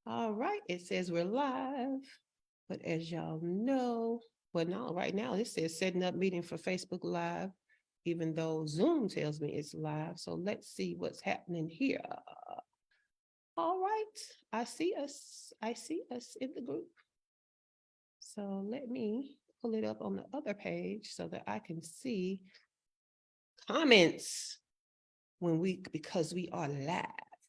All right, it says we're live, but as y'all know, well, no, right now it says setting up meeting for Facebook Live, even though Zoom tells me it's live. So let's see what's happening here. All right, I see us. I see us in the group. So let me pull it up on the other page so that I can see comments because we are live.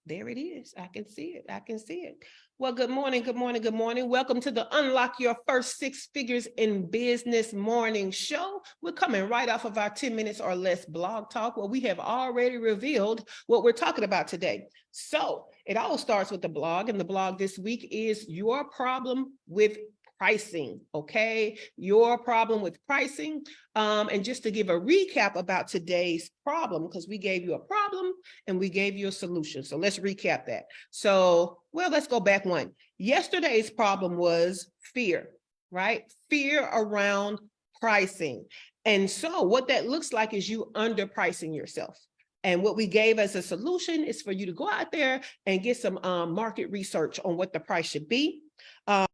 There it is. I can see it. I can see it. Well, good morning. Good morning. Good morning. Welcome to the Unlock Your First Six Figures in Business morning show. We're coming right off of our 10 minutes or less blog talk where we have already revealed what we're talking about today. So it all starts with the blog, and the blog this week is your problem with pricing. Okay, your problem with pricing. And just to give a recap about today's problem, because we gave you a problem and we gave you a solution. So let's recap that. So, well, let's go back one. Yesterday's problem was fear, right? Fear around pricing. And so what that looks like is you underpricing yourself. And what we gave as a solution is for you to go out there and get some market research on what the price should be.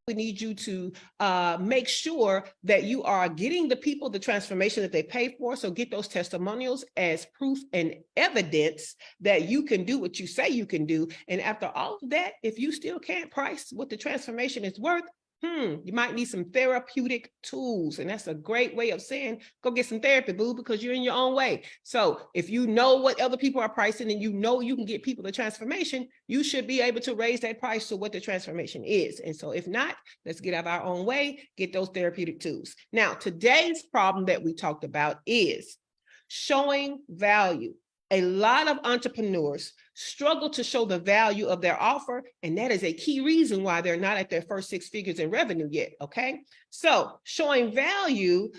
We need you to make sure that you are getting the people the transformation that they pay for. So get those testimonials as proof and evidence that you can do what you say you can do. And after all of that, if you still can't price what the transformation is worth, you might need some therapeutic tools. And that's a great way of saying, go get some therapy, boo, because you're in your own way. So if you know what other people are pricing and you know you can get people the transformation, you should be able to raise that price to what the transformation is. And so if not, let's get out of our own way, get those therapeutic tools. Now, today's problem that we talked about is showing value. A lot of entrepreneurs struggle to show the value of their offer, and that is a key reason why they're not at their first six figures in revenue yet, okay? So showing value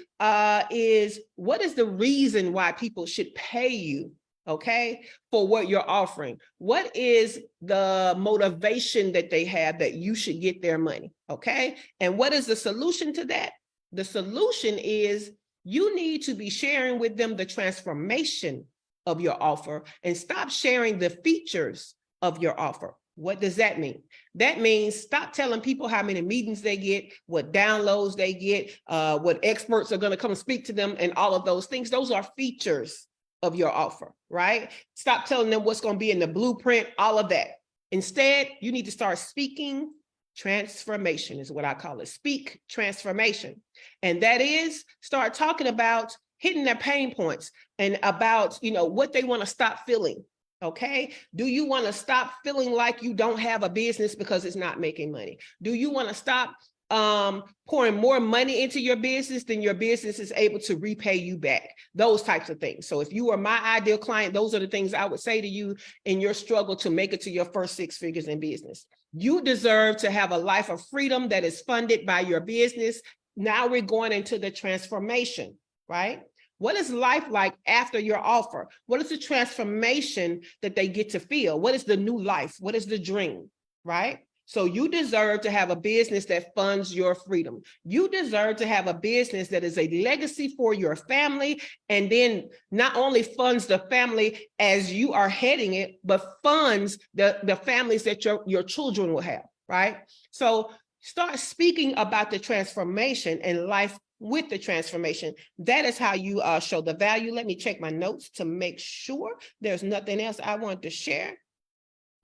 is what is the reason why people should pay you, okay, for what you're offering? What is the motivation that they have that you should get their money, okay? And what is the solution to that? The solution is you need to be sharing with them the transformation of your offer and stop sharing the features of your offer. What does that mean? That means stop telling people how many meetings they get, what downloads they get, what experts are going to come speak to them, and all of those things. Those are features of your offer, right? Stop telling them what's going to be in the blueprint, all of that. Instead, you need to start speaking transformation is what I call it. Speak transformation. And that is start talking about hitting their pain points and about, what they want to stop feeling. Okay. Do you want to stop feeling like you don't have a business because it's not making money? Do you want to stop pouring more money into your business than your business is able to repay you back? Those types of things. So if you are my ideal client, those are the things I would say to you in your struggle to make it to your first six figures in business. You deserve to have a life of freedom that is funded by your business. Now we're going into the transformation, right? What is life like after your offer? What is the transformation that they get to feel? What is the new life? What is the dream, right? So you deserve to have a business that funds your freedom. You deserve to have a business that is a legacy for your family, and then not only funds the family as you are heading it, but funds the families that your children will have, right? So start speaking about the transformation and life with the transformation. That is how you show the value. Let me check my notes to make sure there's nothing else I want to share.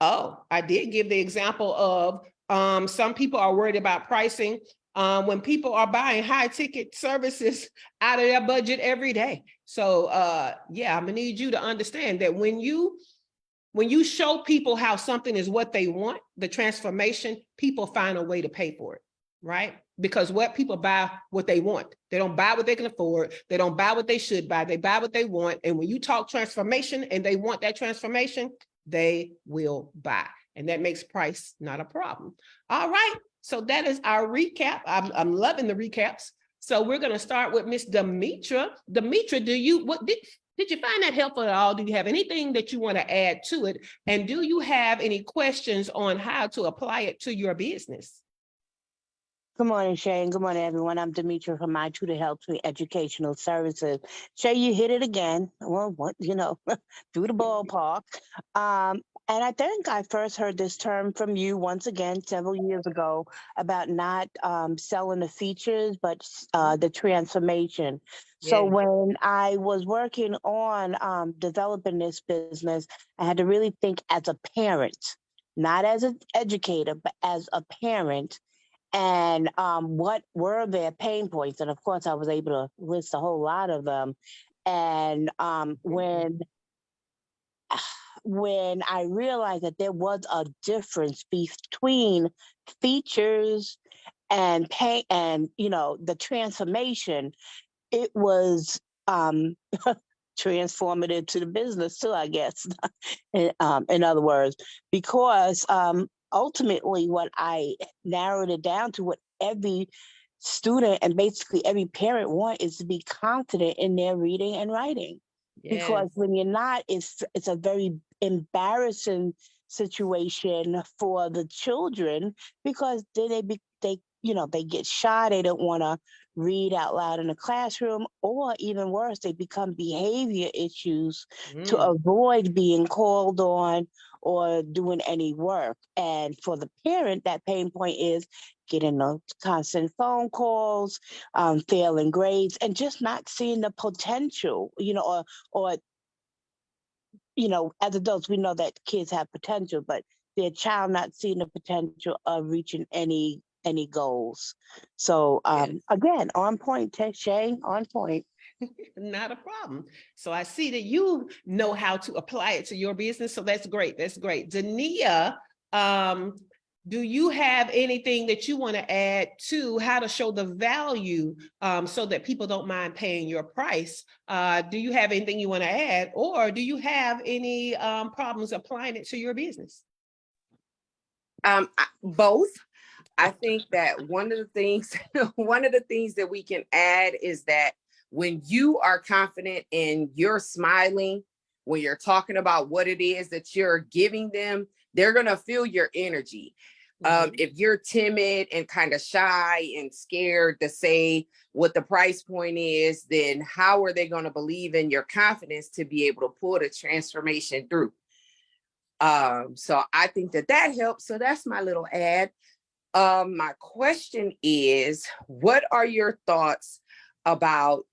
Oh, I did give the example of some people are worried about pricing when people are buying high ticket services out of their budget every day. So yeah, I'm gonna need you to understand that when you show people how something is what they want, the transformation, people find a way to pay for it, right? Because what people buy what they want. They don't buy what they can afford. They don't buy what they should buy. They buy what they want. And when you talk transformation and they want that transformation, they will buy. And that makes price not a problem. All right. So that is our recap. I'm loving the recaps. So we're going to start with Miss Demetra. Demetra, did you find that helpful at all? Do you have anything that you want to add to it? And do you have any questions on how to apply it to your business? Good morning, Shay, and good morning, everyone. I'm Demetra from My Tutor Helps Me Educational Services. Shay, you hit it again. Well, through the ballpark. And I think I first heard this term from you once again several years ago about not selling the features, but the transformation. So Yeah. when I was working on developing this business, I had to really think as a parent, not as an educator, but as a parent, and what were their pain points. And of course, I was able to list a whole lot of them. And when I realized that there was a difference between features and pain and the transformation, it was transformative to the business too, I guess. In other words, because ultimately what I narrowed it down to, what every student and basically every parent want, is to be confident in their reading and writing. Yes. Because when you're not, it's a very embarrassing situation for the children, because then they get shy. They don't want to read out loud in the classroom, or even worse, they become behavior issues to avoid being called on or doing any work. And for the parent, that pain point is getting those constant phone calls, failing grades, and just not seeing the potential, or as adults, we know that kids have potential, but their child not seeing the potential of reaching any goals. So Yes. again, on point, Shay, on point. Not a problem. So I see that you know how to apply it to your business. So that's great. That's great. Dania, do you have anything that you want to add to how to show the value so that people don't mind paying your price? Do you have anything you want to add, or do you have any problems applying it to your business? Both. I think that one of the things that we can add is that when you are confident and you're smiling, when you're talking about what it is that you're giving them, they're going to feel your energy. If you're timid and kind of shy and scared to say what the price point is, then how are they going to believe in your confidence to be able to pull the transformation through? So I think that helps. So that's my little ad. My question is, what are your thoughts about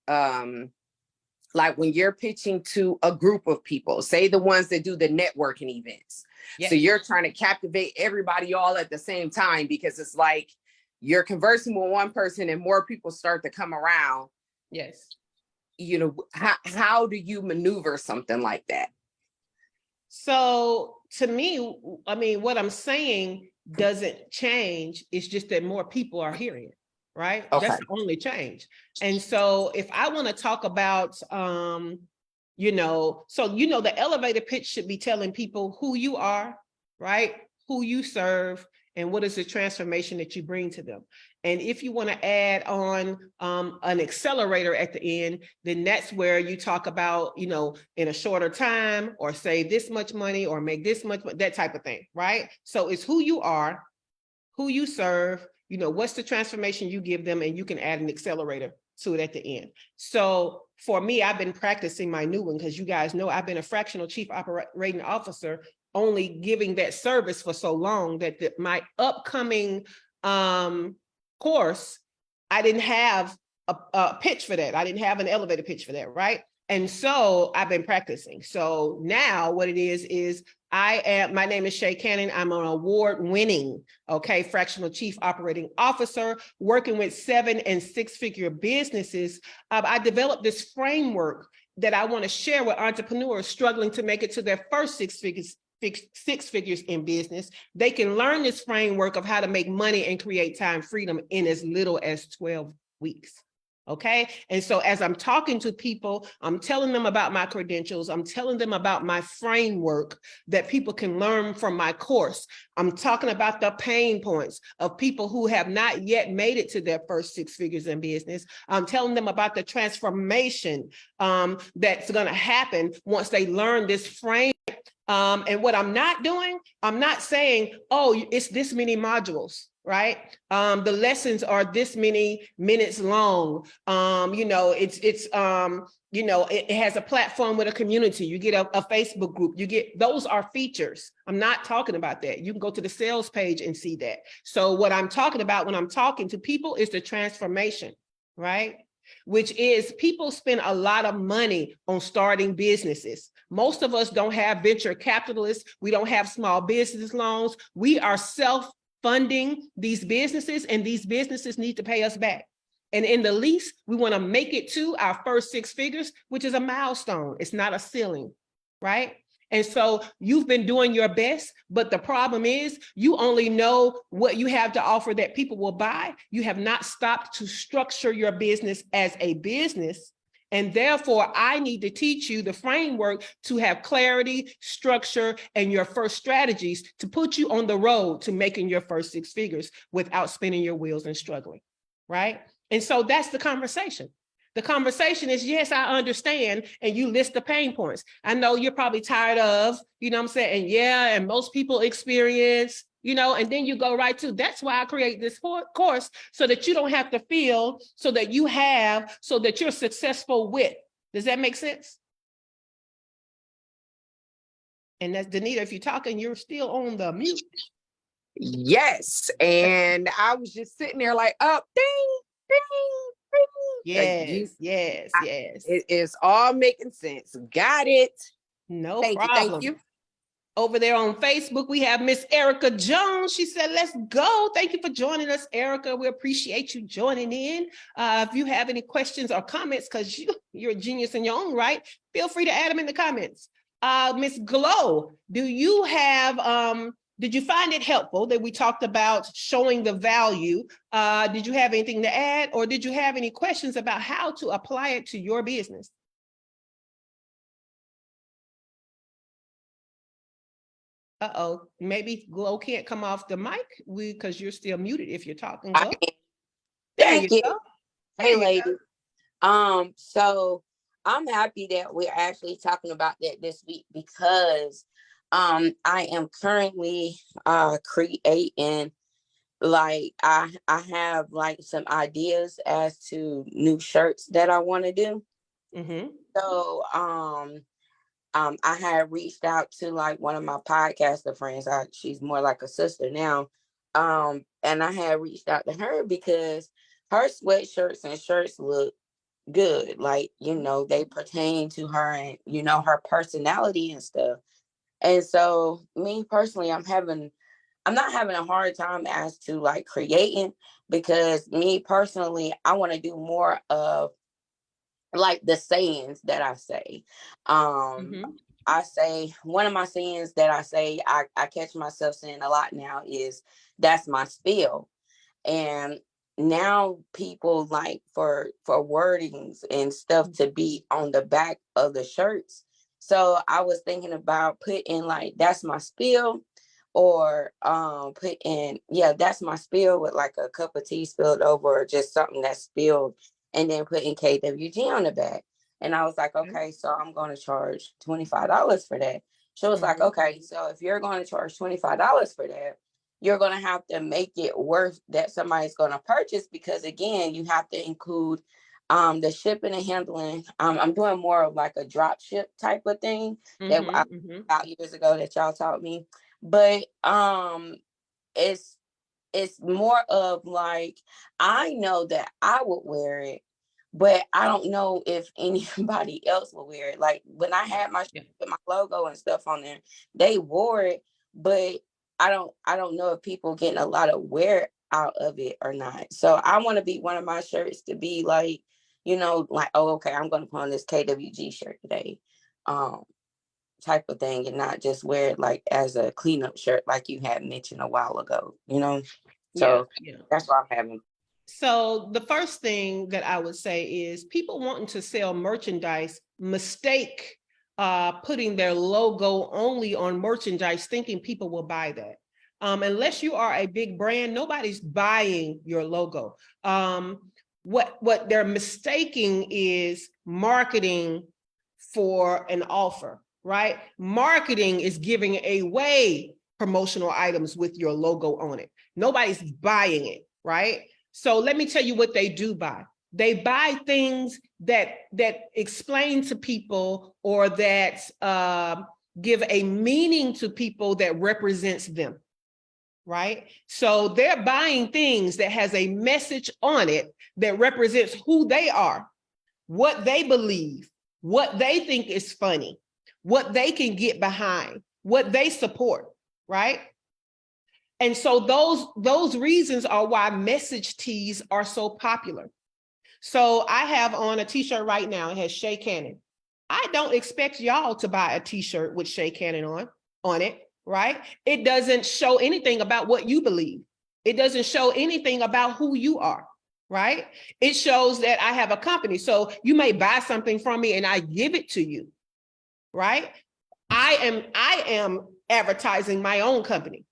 like when you're pitching to a group of people, say the ones that do the networking events? Yes. So you're trying to captivate everybody all at the same time, because it's like you're conversing with one person and more people start to come around. Yes. How do you maneuver something like that? So to me, I mean, what I'm saying doesn't change. It's just that more people are hearing it, right? Okay. That's the only change. And so if I want to talk about, the elevator pitch should be telling people who you are, right? Who you serve, and what is the transformation that you bring to them. And if you want to add on an accelerator at the end, then that's where you talk about, in a shorter time, or save this much money, or make this much, that type of thing, right? So it's who you are, who you serve, what's the transformation you give them, and you can add an accelerator to it at the end. So for me, I've been practicing my new one, because you guys know I've been a fractional chief operating officer, only giving that service for so long that my upcoming course, I didn't have a pitch for that. I didn't have an elevator pitch for that, right? And so I've been practicing. So now what it is my name is Shay Cannon. I'm an award-winning, fractional chief operating officer working with 7- and 6-figure businesses. I developed this framework that I want to share with entrepreneurs struggling to make it to their first six figures in business. They can learn this framework of how to make money and create time freedom in as little as 12 weeks. Okay. And so as I'm talking to people, I'm telling them about my credentials. I'm telling them about my framework that people can learn from my course. I'm talking about the pain points of people who have not yet made it to their first 6 figures in business. I'm telling them about the transformation that's going to happen once they learn this framework. And what I'm not doing, I'm not saying, oh, it's this many modules. right? The lessons are this many minutes long. It has a platform with a community. You get a Facebook group. Those are features. I'm not talking about that. You can go to the sales page and see that. So what I'm talking about when I'm talking to people is the transformation, right? Which is people spend a lot of money on starting businesses. Most of us don't have venture capitalists. We don't have small business loans. We are self-funding these businesses, and these businesses need to pay us back. And in the least, we want to make it to our first 6 figures, which is a milestone. It's not a ceiling, right? And so you've been doing your best, but the problem is you only know what you have to offer that people will buy. You have not stopped to structure your business as a business. And therefore, I need to teach you the framework to have clarity, structure, and your first strategies to put you on the road to making your first 6 figures without spinning your wheels and struggling, right? And so that's the conversation. The conversation is, yes, I understand. And you list the pain points. I know you're probably tired of, you know what I'm saying? And yeah, and most people experience, and then you go right to, that's why I create this course, so that you don't have to feel, so that you're successful with. Does that make sense? And that's Danita, if you're talking, you're still on the mute. Yes. And I was just sitting there like, up, ding, ding. Yes. It is all making sense. Got it. No Thank problem. You. Over there on Facebook, we have Miss Erica Jones. She said, let's go. Thank you for joining us, Erica. We appreciate you joining in. If you have any questions or comments, because you're a genius in your own right, feel free to add them in the comments. Miss Glow, did you find it helpful that we talked about showing the value? Did you have anything to add, or did you have any questions about how to apply it to your business? Uh-oh, maybe Glow can't come off the mic because you're still muted if you're talking, Glow. Thank you. Go. Hey, ladies. So I'm happy that we're actually talking about that this week, because I am currently creating, like, I have like some ideas as to new shirts that I want to do. Mm-hmm. So I had reached out to like one of my podcaster friends. She's more like a sister now. And I had reached out to her because her sweatshirts and shirts look good. Like, they pertain to her and, her personality and stuff. And so me personally, I'm not having a hard time as to like creating, because me personally, I want to do more of like the sayings that I say. I say, one of my sayings that I say, I catch myself saying a lot now is, that's my spiel. And now people like for wordings and stuff to be on the back of the shirts. So I was thinking about putting like, that's my spiel, or put in, that's my spiel, with like a cup of tea spilled over, or just something that's spilled, and then putting KWG on the back. And I was like, okay, so I'm going to charge $25 for that. She was like, okay, so if you're going to charge $25 for that, you're going to have to make it worth that somebody's going to purchase, because again, you have to include the shipping and handling. I'm doing more of like a drop ship type of thing that about years ago that y'all taught me. But it's more of like, I know that I would wear it, but I don't know if anybody else will wear it. Like when I had my logo and stuff on there, they wore it, but I don't know if people getting a lot of wear out of it or not. So I want to be one of my shirts to be like, like, oh, okay, I'm going to put on this KWG shirt today, type of thing, and not just wear it like as a cleanup shirt, like you had mentioned a while ago, So that's what I'm having. So the first thing that I would say is, people wanting to sell merchandise mistake putting their logo only on merchandise, thinking people will buy that. Unless you are a big brand, nobody's buying your logo. What they're mistaking is marketing for an offer, right? Marketing is giving away promotional items with your logo on it. Nobody's buying it, right? So let me tell you what they do buy. They buy things that explain to people or that give a meaning to people that represents them, right? So they're buying things that has a message on it that represents who they are, what they believe, what they think is funny, what they can get behind, what they support, right? And so those reasons are why message tees are so popular. So I have on a t-shirt right now, it has Shay Cannon. I don't expect y'all to buy a t-shirt with Shay Cannon on it, right? It doesn't show anything about what you believe. It doesn't show anything about who you are, right? It shows that I have a company. So you may buy something from me and I give it to you, right? I am advertising my own company.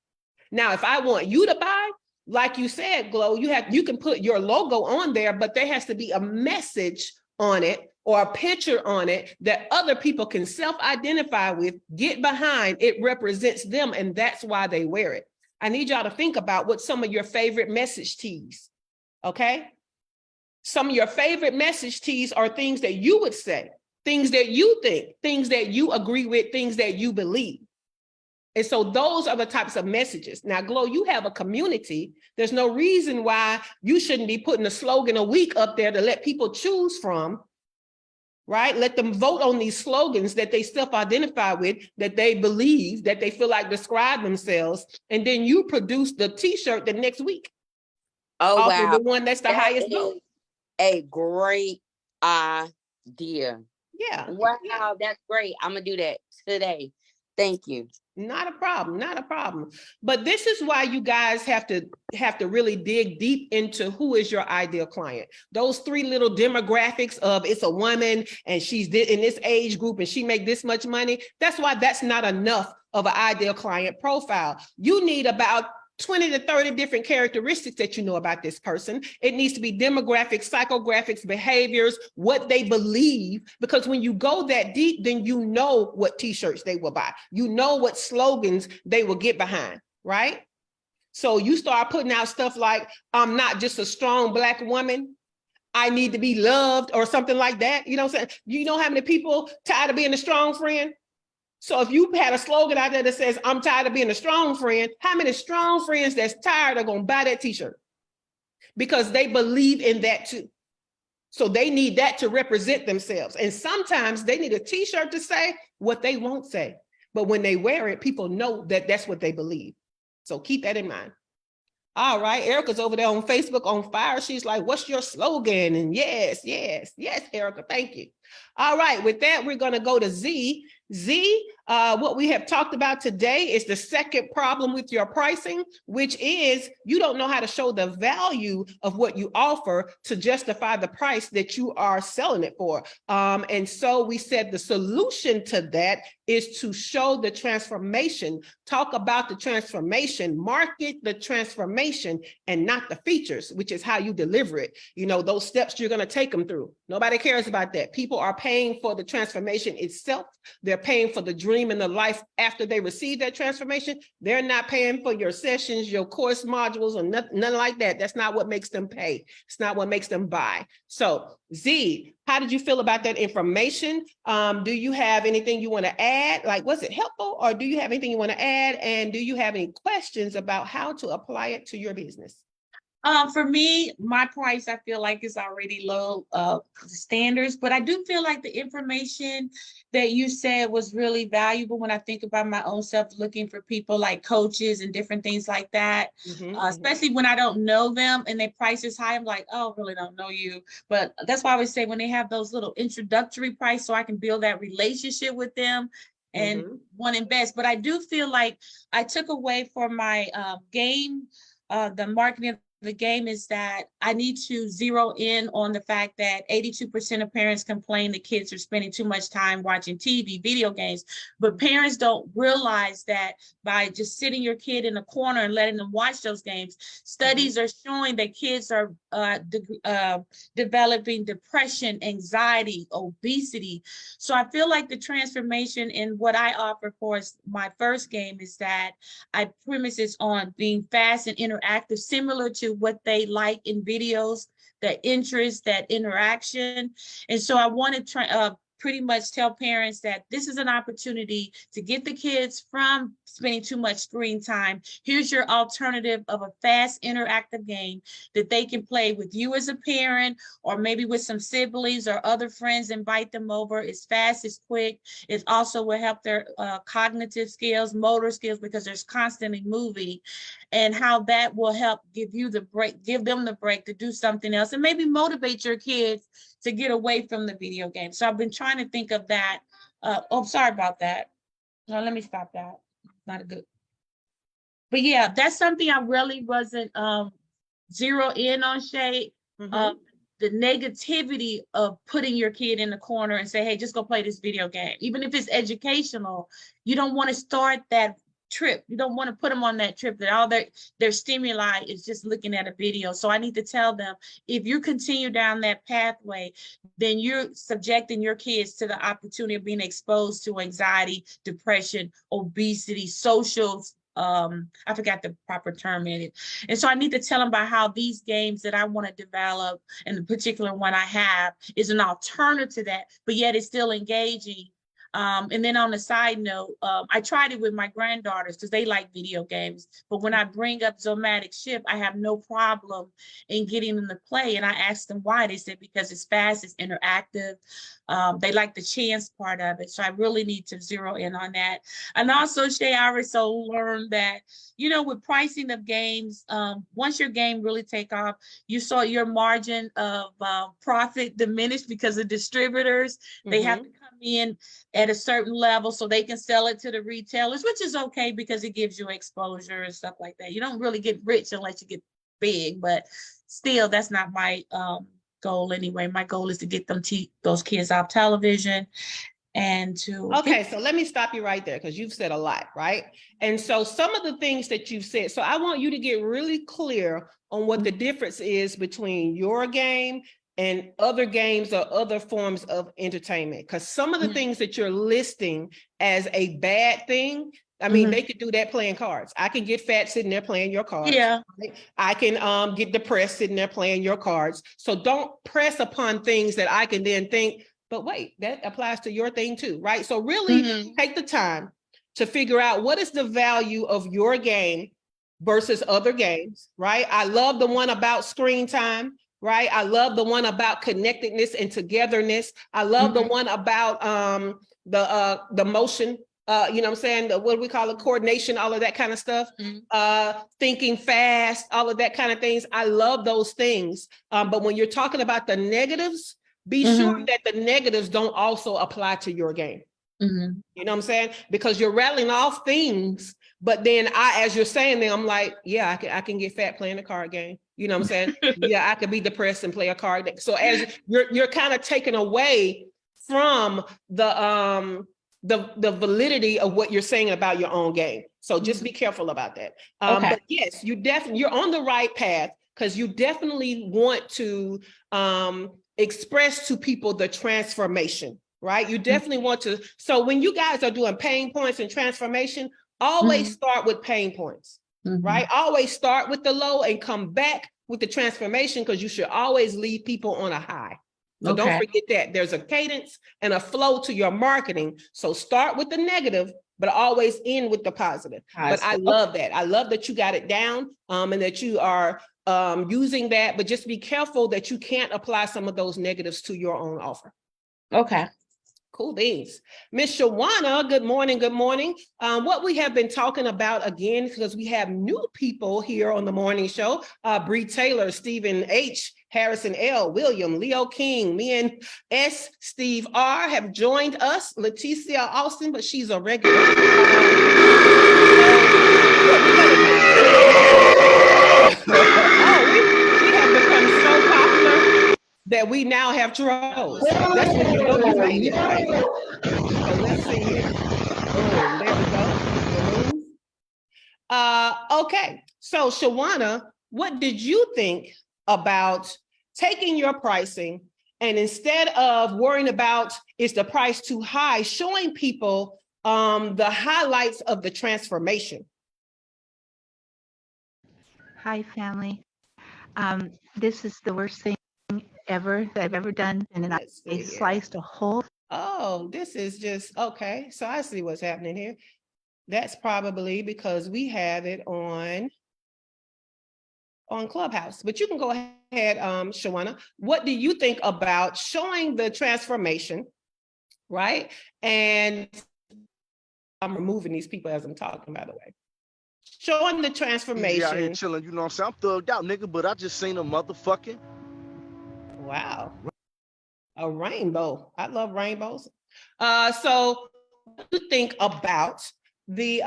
Now, if I want you to buy, like you said, Glow, you can put your logo on there, but there has to be a message on it or a picture on it that other people can self-identify with, get behind. It represents them, and that's why they wear it. I need y'all to think about what some of your favorite message tees, okay? Some of your favorite message tees are things that you would say, things that you think, things that you agree with, things that you believe. And so those are the types of messages. Now, Glow, you have a community. There's no reason why you shouldn't be putting a slogan a week up there to let people choose from, right? Let them vote on these slogans that they self-identify with, that they believe, that they feel like describe themselves. And then you produce the t-shirt the next week. Oh, wow. The one that's the highest vote. A great idea. Yeah. Wow, Yeah. that's great. I'm going to do that today. Thank you. Not a problem, not a problem. But this is why you guys have to really dig deep into who is your ideal client. Those three little demographics of it's a woman and she's in this age group and she make this much money. That's why that's not enough of an ideal client profile. You need about 20 to 30 different characteristics that you know about this person. It needs to be demographics, psychographics, behaviors, what they believe, because when you go that deep, then you know what t-shirts they will buy. You know what slogans they will get behind, right? So you start putting out stuff like, I'm not just a strong Black woman, I need to be loved, or something like that. You know what I'm saying? You know how many people tired of being a strong friend? So if you had a slogan out there that says, I'm tired of being a strong friend, how many strong friends that's tired are going to buy that t-shirt? Because they believe in that too. So they need that to represent themselves. And sometimes they need a t-shirt to say what they won't say. But when they wear it, people know that that's what they believe. So keep that in mind. All right, Erica's over there on Facebook on fire. She's like, what's your slogan? And yes, Erica, thank you. All right, with that, we're going to go to Z. Z, what we have talked about today is the second problem with your pricing, which is you don't know how to show the value of what you offer to justify the price that you are selling it for. And so we said the solution to that is to show the transformation, talk about the transformation, market the transformation and not the features, which is how you deliver it. You know, those steps you're going to take them through. Nobody cares about that. People are paying for the transformation itself. They're paying for the dream and the life after they receive that transformation. They're not paying for your sessions, your course modules, or none like that. That's not what makes them pay. It's not what makes them buy. So Z, how did you feel about that information? Do you have anything you want to add? Like, was it helpful, or do you have anything you want to add? And do you have any questions about how to apply it to your business? For me, my price, I feel like is already low standards, but I do feel like the information that you said was really valuable when I think about my own self, looking for people like coaches and different things like that, especially when I don't know them and their price is high. I'm like, oh, really don't know you. But that's why I always say when they have those little introductory price, so I can build that relationship with them and want to invest. But I do feel like I took away for my game, the marketing the game is that I need to zero in on the fact that 82% of parents complain that kids are spending too much time watching TV, video games, but parents don't realize that by just sitting your kid in a corner and letting them watch those games, studies are showing that kids are developing depression, anxiety, obesity. So I feel like the transformation in what I offer for my first game is that I premise it on being fast and interactive, similar to what they like in videos, that interest, that interaction. And so I want to try pretty much tell parents that this is an opportunity to get the kids from spending too much screen time. Here's your alternative of a fast interactive game that they can play with you as a parent, or maybe with some siblings or other friends. Invite them over. It's fast, it's quick. It also will help their cognitive skills, motor skills, because there's constantly moving, and how that will help give you the break, give them the break to do something else, and maybe motivate your kids to get away from the video game. So I've been trying to think of that. Oh, sorry about that. No, let me stop that. Not a good. But yeah, that's something I really wasn't zero in on, Shay. The negativity of putting your kid in the corner and say, hey, just go play this video game. Even if it's educational, you don't want to start that trip. You don't want to put them on that trip that all their stimuli is just looking at a video. So I need to tell them, if you continue down that pathway, then you're subjecting your kids to the opportunity of being exposed to anxiety, depression, obesity, social, I forgot the proper term in it. And so I need to tell them about how these games that I want to develop, and the particular one I have, is an alternative to that, but yet it's still engaging. And then on the side note, I tried it with my granddaughters because they like video games. But when I bring up Zomatic Shift, I have no problem in getting them to play. And I asked them why. They said because it's fast, it's interactive. They like the chance part of it. So I really need to zero in on that. And also, Shay, I also learned that, you know, with pricing of games, once your game really take off, you saw your margin of profit diminish because of distributors. They have to come in at a certain level so they can sell it to the retailers, which is okay because it gives you exposure and stuff like that. You don't really get rich unless you get big, but still, that's not my goal anyway. My goal is to get them those kids off television and to. Okay, so let me stop you right there because you've said a lot, right? And so some of the things that you've said, so I want you to get really clear on what the difference is between your game and other games or other forms of entertainment. Because some of the things that you're listing as a bad thing, I mean, they could do that playing cards. I can get fat sitting there playing your cards. Yeah. I can get depressed sitting there playing your cards. So don't press upon things that I can then think, but wait, that applies to your thing too, right? So really take the time to figure out what is the value of your game versus other games, right? I love the one about screen time. Right. I love the one about connectedness and togetherness. I love the one about the motion, you know what I'm saying? What do we call it? Coordination, all of that kind of stuff. Thinking fast, all of that kind of things. I love those things. But when you're talking about the negatives, be sure that the negatives don't also apply to your game. You know what I'm saying? Because you're rattling off things, but then as you're saying them, I'm like, yeah, I can get fat playing a card game. You know what I'm saying? Yeah, I could be depressed and play a card game. So as you're kind of taken away from the validity of what you're saying about your own game. So just be careful about that. But yes, you're on the right path because you definitely want to express to people the transformation. Right? You definitely want to. So when you guys are doing pain points and transformation, always start with pain points, right? Always start with the low and come back with the transformation because you should always leave people on a high. So don't forget that there's a cadence and a flow to your marketing. So start with the negative, but always end with the positive. But I love that. I love that you got it down and that you are using that, but just be careful that you can't apply some of those negatives to your own offer. Okay. Cool beans. Miss Shawana, good morning, good morning. What we have been talking about again, because we have new people here on the morning show, Bree Taylor, Stephen H., Harrison L., William, Leo King, me and S., Steve R. have joined us, Leticia Austin, but she's a regular. Oh, we that we now have trolls. That's when you know you made it, right? So let's see here. Boom, there we go. Remove. Okay, so Shawana, what did you think about taking your pricing and instead of worrying about is the price too high, showing people the highlights of the transformation? Hi, family. This is the worst thing ever that I've ever done. And then I Let's see here. sliced a hole. Oh, this is just, okay, so I see what's happening here. That's probably because we have it on Clubhouse, but you can go ahead, Shawana. What do you think about showing the transformation, right? And I'm removing these people as I'm talking, by the way. Showing the Easy out here transformation. chilling, you know what I'm saying? I'm thugged out, nigga, but I just seen a motherfucking. Wow. A rainbow. I love rainbows. So what do you think about the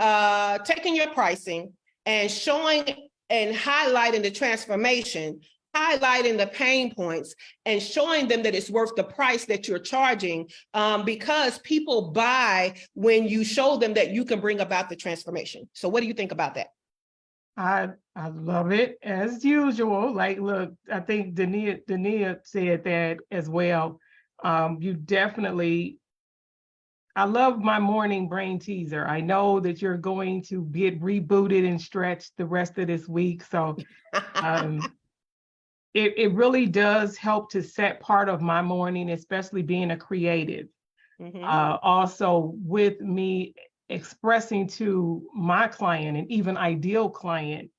taking your pricing and showing and highlighting the transformation, highlighting the pain points and showing them that it's worth the price that you're charging, because people buy when you show them that you can bring about the transformation. So what do you think about that? I love it as usual. Like, look, I think Dania said that as well. You definitely, I love my morning brain teaser. I know that you're going to get rebooted and stretched the rest of this week. So it really does help to set part of my morning, especially being a creative. Also with me expressing to my client and even ideal client,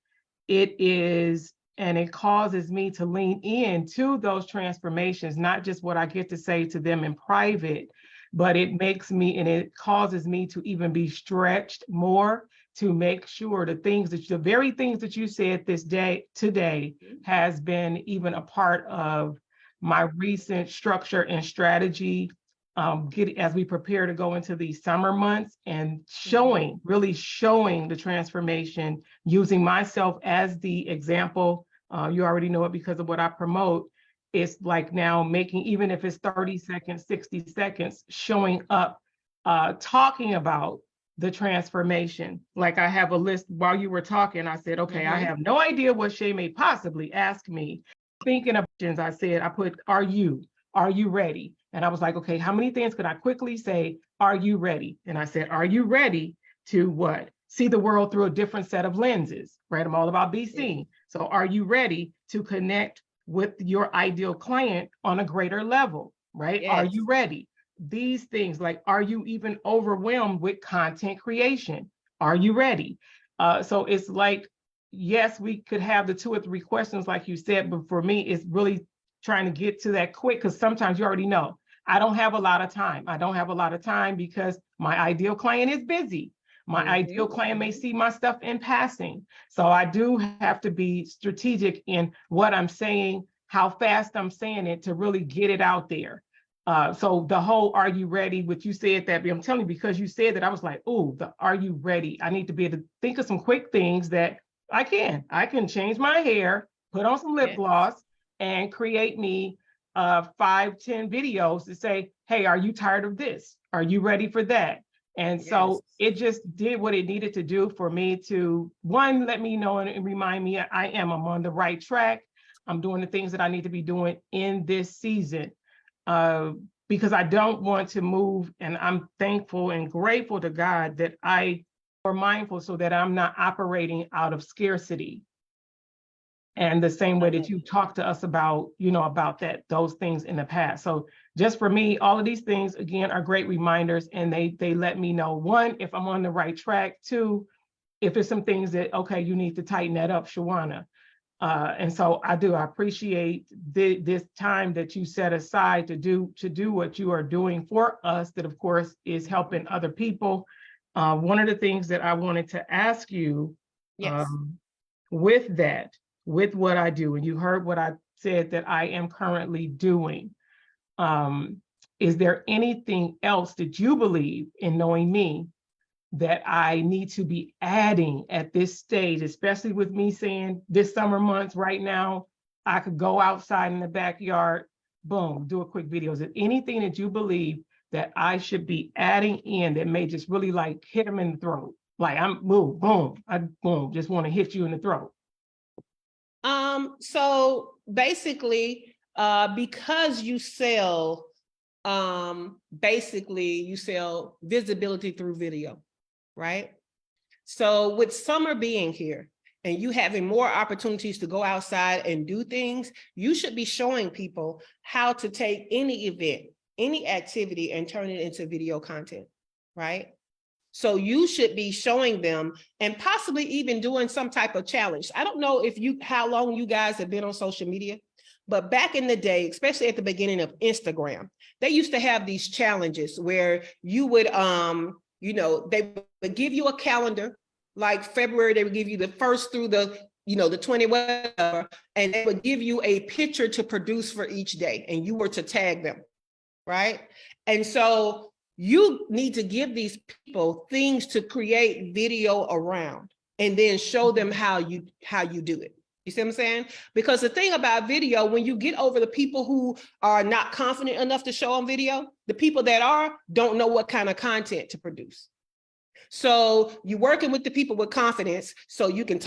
it causes me to lean into those transformations, not just what I get to say to them in private, but it makes me and it causes me to even be stretched more to make sure the very things that you said today has been even a part of my recent structure and strategy as we prepare to go into these summer months and really showing the transformation, using myself as the example. You already know it because of what I promote. It's like now making, even if it's 30 seconds, 60 seconds, showing up, talking about the transformation. Like I have a list while you were talking, I said, okay, I have no idea what Shay may possibly ask me. Thinking of questions, I said, I put, are you ready? And I was like, okay, how many things could I quickly say? Are you ready? And I said, are you ready to what? See the world through a different set of lenses, right? I'm all about be seen. So are you ready to connect with your ideal client on a greater level, right? Yes. Are you ready? These things, like, are you even overwhelmed with content creation? Are you ready? So it's like, yes, we could have the 2 or 3 questions like you said, but for me, it's really trying to get to that quick, because sometimes you already know, I don't have a lot of time. I don't have a lot of time because my ideal client is busy. My ideal client may see my stuff in passing. So I do have to be strategic in what I'm saying, how fast I'm saying it to really get it out there. So the whole are you ready, which you said that, I'm telling you, because you said that, I was like, oh, the are you ready? I need to be able to think of some quick things that I can change my hair, put on some lip gloss, and create me 5-10 videos to say, hey, are you tired of this? Are you ready for that? And so it just did what it needed to do for me to, one, let me know and remind me I'm on the right track. I'm doing the things that I need to be doing in this season, because I don't want to move. And I'm thankful and grateful to God that I are mindful so that I'm not operating out of scarcity. And the same way that you talked to us about, about those things in the past. So just for me, all of these things, again, are great reminders, and they let me know, 1, if I'm on the right track, 2, if there's some things that, okay, you need to tighten that up, Shawana. And so I appreciate this time that you set aside to do what you are doing for us, that of course is helping other people. One of the things that I wanted to ask you, with what I do, and you heard what I said that I am currently doing, is there anything else that you believe, in knowing me, that I need to be adding at this stage, especially with me saying this summer months right now, I could go outside in the backyard, boom, do a quick video. Is it anything that you believe that I should be adding in that may just really like hit them in the throat? Like I'm boom, boom, boom, just want to hit you in the throat. So basically, because you sell, basically you sell visibility through video, right? So with summer being here and you having more opportunities to go outside and do things, you should be showing people how to take any event, any activity and turn it into video content, right? So you should be showing them and possibly even doing some type of challenge. I don't know how long you guys have been on social media, but back in the day, especially at the beginning of Instagram, they used to have these challenges where you would, they would give you a calendar, like February, they would give you the 1st through the 20 whatever, and they would give you a picture to produce for each day, and you were to tag them, right? And so you need to give these people things to create video around and then show them how you do it. You see what I'm saying? Because the thing about video, when you get over the people who are not confident enough to show on video, the people that are don't know what kind of content to produce. So you're working with the people with confidence, so you can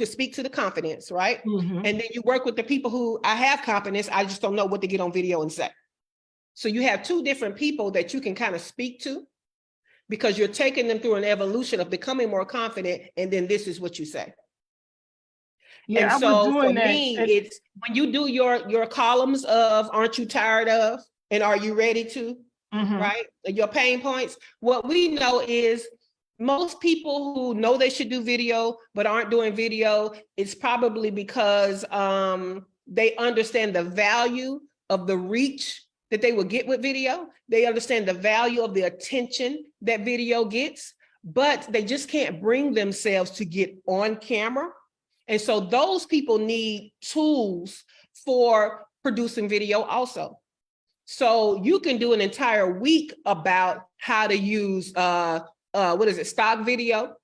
speak to the confidence, right? Mm-hmm. And then you work with the people who I have confidence, I just don't know what to get on video and say. So you have two different people that you can kind of speak to because you're taking them through an evolution of becoming more confident. And then this is what you say. Yeah, and so for me, it's when you do your columns of aren't you tired of and are you ready to, right? Your pain points. What we know is most people who know they should do video but aren't doing video, it's probably because they understand the value of the reach that they will get with video. They understand the value of the attention that video gets, but they just can't bring themselves to get on camera. And so those people need tools for producing video also. So you can do an entire week about how to use, stock video,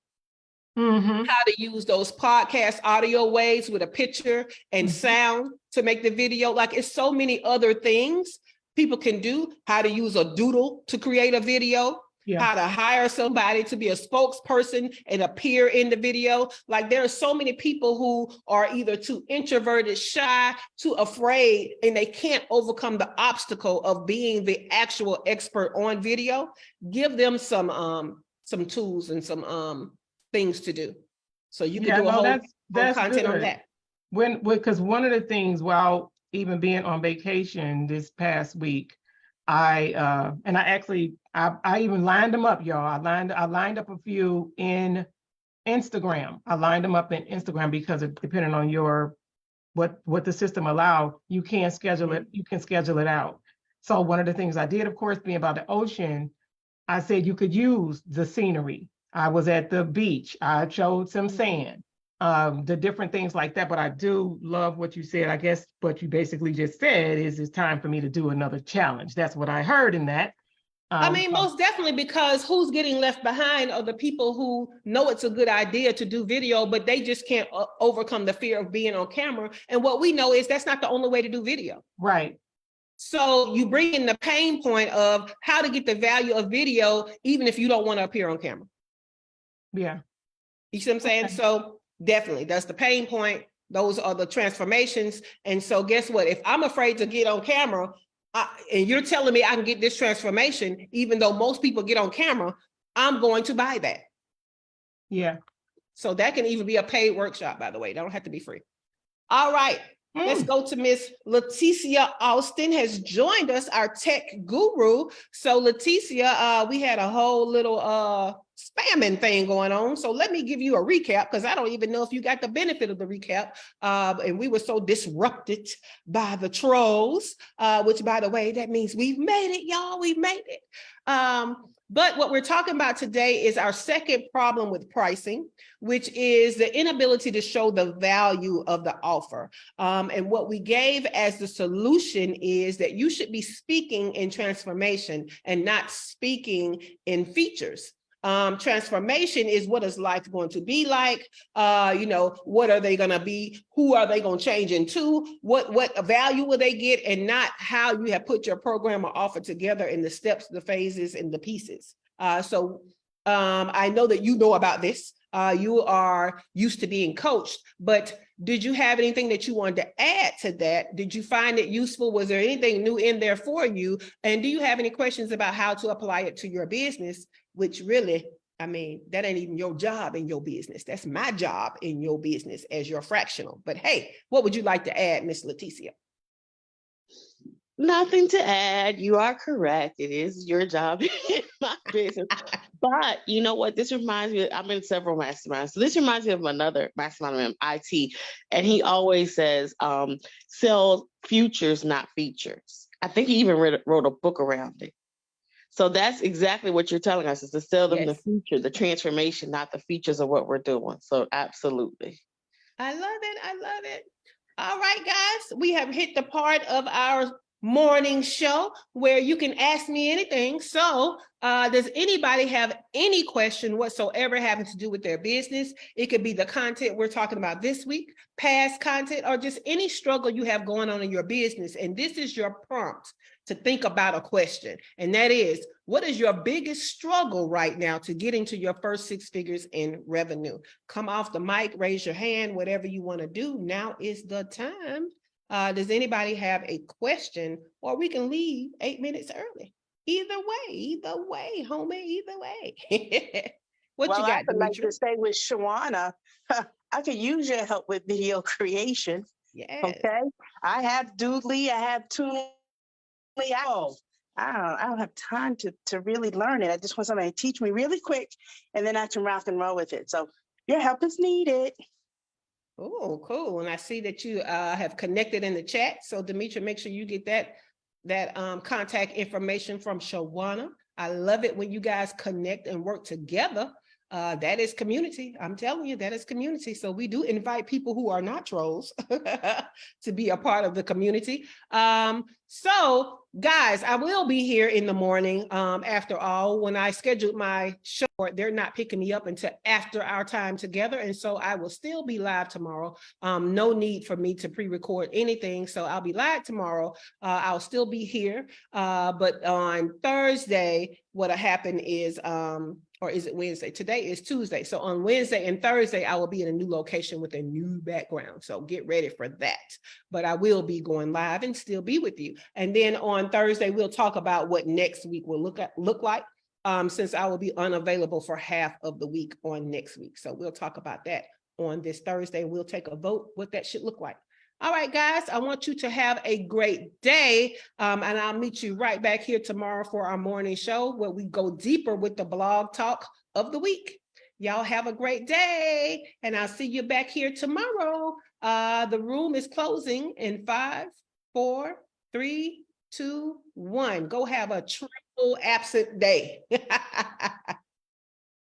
how to use those podcast audio waves with a picture and sound to make the video. Like it's so many other things people can do, how to use a doodle to create a video, how to hire somebody to be a spokesperson and appear in the video. Like there are so many people who are either too introverted, shy, too afraid, and they can't overcome the obstacle of being the actual expert on video. Give them some tools and some things to do. So you can do a whole content on that. Because one of the things, while even being on vacation this past week, I even lined them up, y'all. I lined up a few in Instagram. I lined them up in Instagram because depending on what the system allow, you can schedule it. You can schedule it out. So one of the things I did, of course, being about the ocean, I said you could use the scenery. I was at the beach. I showed some sand, the different things like that. But I do love what you said. I guess what you basically just said is it's time for me to do another challenge. That's what I heard in that. I mean, most definitely, because who's getting left behind are the people who know it's a good idea to do video, but they just can't overcome the fear of being on camera. And what we know is that's not the only way to do video. Right. So you bring in the pain point of how to get the value of video, even if you don't want to appear on camera. Yeah. You see what I'm saying? Okay. So definitely, that's the pain point. Those are the transformations. And so guess what? If I'm afraid to get on camera, and you're telling me I can get this transformation, even though most people get on camera, I'm going to buy that. Yeah. So that can even be a paid workshop, by the way. They don't have to be free. All right. Let's go to Miss Leticia Austin has joined us, our tech guru. So Leticia, we had a whole little spamming thing going on. So let me give you a recap, because I don't even know if you got the benefit of the recap. And we were so disrupted by the trolls, which, by the way, that means we've made it, y'all. We've made it. But what we're talking about today is our second problem with pricing, which is the inability to show the value of the offer. And what we gave as the solution is that you should be speaking in transformation and not speaking in features. Transformation is what is life going to be like? What are they going to be? Who are they going to change into? What value will they get? And not how you have put your program or offer together in the steps, the phases, and the pieces. So I know that you know about this. You are used to being coached, but did you have anything that you wanted to add to that? Did you find it useful? Was there anything new in there for you? And do you have any questions about how to apply it to your business? Which really, I mean, that ain't even your job in your business. That's my job in your business as your fractional. But hey, what would you like to add, Miss Leticia? Nothing to add. You are correct. It is your job in my business. But you know what? This reminds me, I'm in several masterminds. So this reminds me of another mastermind in IT. And he always says, sell futures, not features. I think he even wrote a book around it. So that's exactly what you're telling us, is to sell them the future, the transformation, not the features of what we're doing. So absolutely. I love it. I love it. All right, guys, we have hit the part of our morning show where you can ask me anything. So does anybody have any question whatsoever having to do with their business? It could be the content we're talking about this week, past content, or just any struggle you have going on in your business. And this is your prompt to think about a question. And that is, what is your biggest struggle right now to getting to your first 6 figures in revenue? Come off the mic, raise your hand, whatever you want to do. Now is the time. Does anybody have a question? Or we can leave 8 minutes early. Either way, homie, either way. What you got, I would like Demetra? to say with Shawana, I could use your help with video creation. Yes. Okay. I have Doodly, I have Toonly. I don't have time to really learn it. I just want somebody to teach me really quick, and then I can rock and roll with it. So your help is needed. Oh, cool. And I see that you have connected in the chat. So Demetra, make sure you get that contact information from Shawana. I love it when you guys connect and work together. That is community. I'm telling you, that is community. So we do invite people who are not trolls to be a part of the community. So guys, I will be here in the morning. After all, when I scheduled my show, they're not picking me up until after our time together. And so I will still be live tomorrow. No need for me to pre-record anything. So I'll be live tomorrow. I'll still be here. But on Thursday, what'll happen is, or is it Wednesday? Today is Tuesday. So on Wednesday and Thursday, I will be in a new location with a new background. So get ready for that. But I will be going live and still be with you. And then on Thursday, we'll talk about what next week will look like, since I will be unavailable for half of the week on next week. So we'll talk about that on this Thursday. We'll take a vote what that should look like. All right, guys, I want you to have a great day. And I'll meet you right back here tomorrow for our morning show where we go deeper with the blog talk of the week. Y'all have a great day. And I'll see you back here tomorrow. The room is closing in 5, 4, 3, 2, 1. Go have a triple absent day.